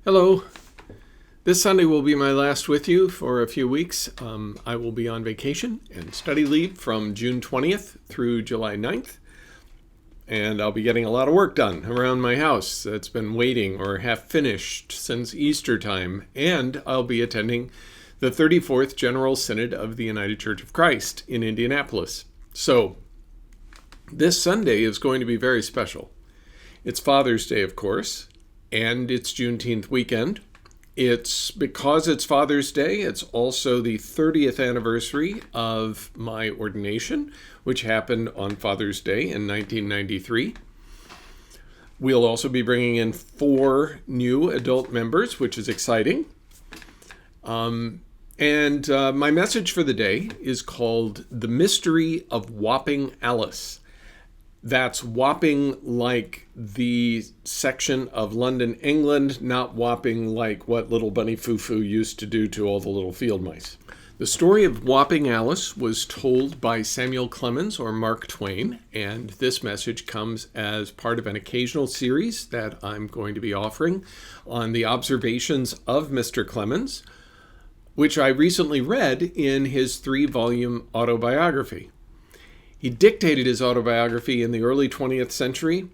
Hello. This Sunday will be my last with you for a few weeks. I will be on vacation and study leave from June 20th through July 9th. And I'll be getting a lot of work done around my house that's been waiting or half finished since Easter time. And I'll be attending the 34th General Synod of the United Church of Christ in Indianapolis. So this Sunday is going to be very special. It's Father's Day, of course, and it's Juneteenth weekend. Because it's Father's Day, it's also the 30th anniversary of my ordination, which happened on Father's Day in 1993. We'll also be bringing in 4 new adult members, which is exciting. My message for the day is called The Mystery of Whopping Alice. That's Wapping like the section of London, England, not Wapping like what little Bunny Foo-Foo used to do to all the little field mice. The story of Whopping Alice was told by Samuel Clemens or Mark Twain, and this message comes as part of an occasional series that I'm going to be offering on the observations of Mr. Clemens, which I recently read in his 3-volume autobiography. He dictated his autobiography in the early 20th century,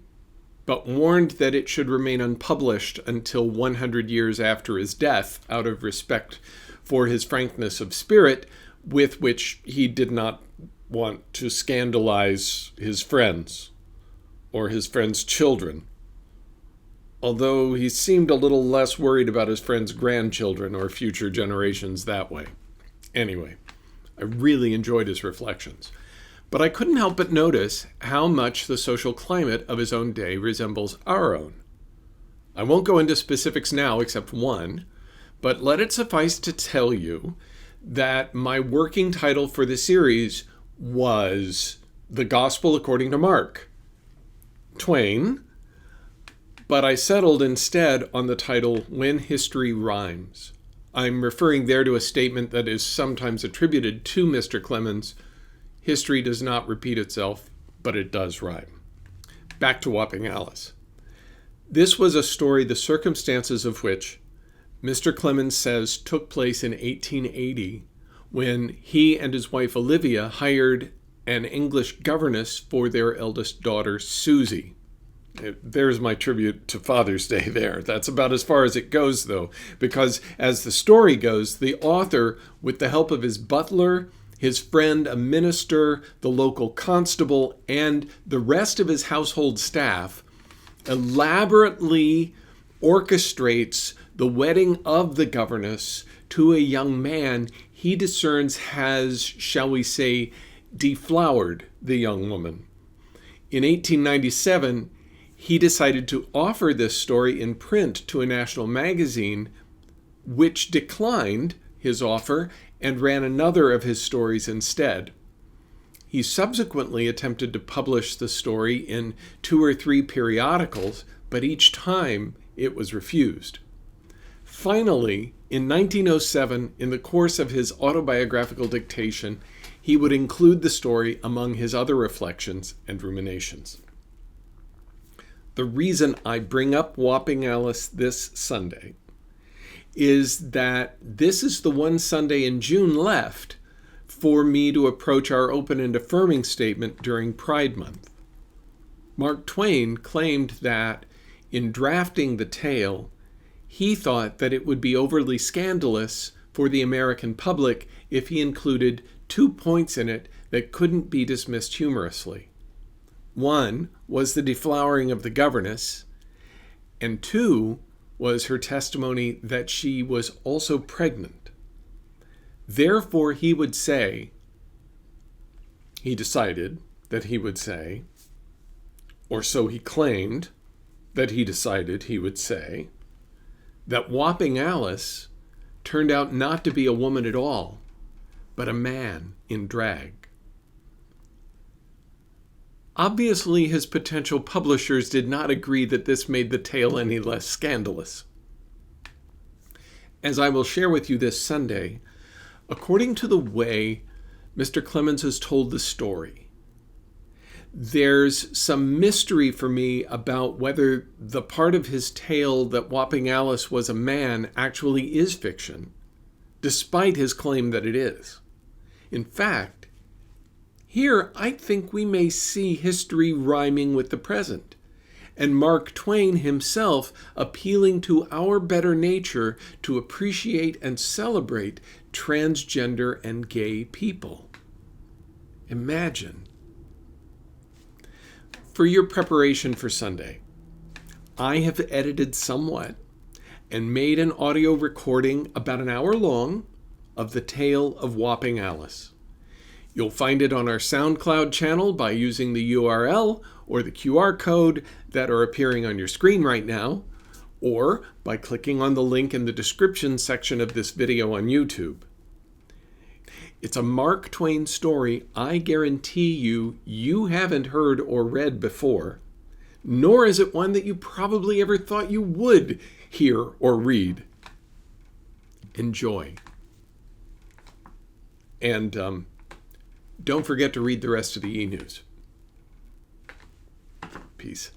but warned that it should remain unpublished until 100 years after his death, out of respect for his frankness of spirit, with which he did not want to scandalize his friends or his friends' children, although he seemed a little less worried about his friends' grandchildren or future generations that way. Anyway, I really enjoyed his reflections. But I couldn't help but notice how much the social climate of his own day resembles our own. I won't go into specifics now except one, but let it suffice to tell you that my working title for the series was The Gospel According to Mark Twain, but I settled instead on the title When History Rhymes. I'm referring there to a statement that is sometimes attributed to Mr. Clemens. History does not repeat itself, but it does rhyme. Back to Whopping Alice. This was a story the circumstances of which Mr. Clemens says took place in 1880 when he and his wife Olivia hired an English governess for their eldest daughter, Susie. There's my tribute to Father's Day there. That's about as far as it goes, though, because as the story goes, the author, with the help of his butler, his friend, a minister, the local constable, and the rest of his household staff, elaborately orchestrates the wedding of the governess to a young man he discerns has, shall we say, deflowered the young woman. In 1897, he decided to offer this story in print to a national magazine, which declined his offer and ran another of his stories instead. He subsequently attempted to publish the story in 2 or 3 periodicals, but each time it was refused. Finally, in 1907, in the course of his autobiographical dictation, he would include the story among his other reflections and ruminations. The reason I bring up Whopping Alice this Sunday is that this is the one Sunday in June left for me to approach our open and affirming statement during Pride Month. Mark Twain claimed that in drafting the tale, he thought that it would be overly scandalous for the American public if he included 2 points in it that couldn't be dismissed humorously. One was the deflowering of the governess, and 2 was her testimony that she was also pregnant. Therefore, he decided that he would say, or so he claimed that he decided he would say, that Whopping Alice turned out not to be a woman at all, but a man in drag. Obviously, his potential publishers did not agree that this made the tale any less scandalous. As I will share with you this Sunday, according to the way Mr. Clemens has told the story, There's some mystery for me about whether the part of his tale that Whopping Alice was a man actually is fiction, despite his claim that it is. In fact, here I think we may see history rhyming with the present, and Mark Twain himself appealing to our better nature to appreciate and celebrate transgender and gay people. Imagine. For your preparation for Sunday, I have edited somewhat and made an audio recording about an hour long of the tale of Whopping Alice. You'll find it on our SoundCloud channel by using the URL or the QR code that are appearing on your screen right now, or by clicking on the link in the description section of this video on YouTube. It's a Mark Twain story I guarantee you haven't heard or read before, nor is it one that you probably ever thought you would hear or read. Enjoy. And don't forget to read the rest of the eNews. Peace.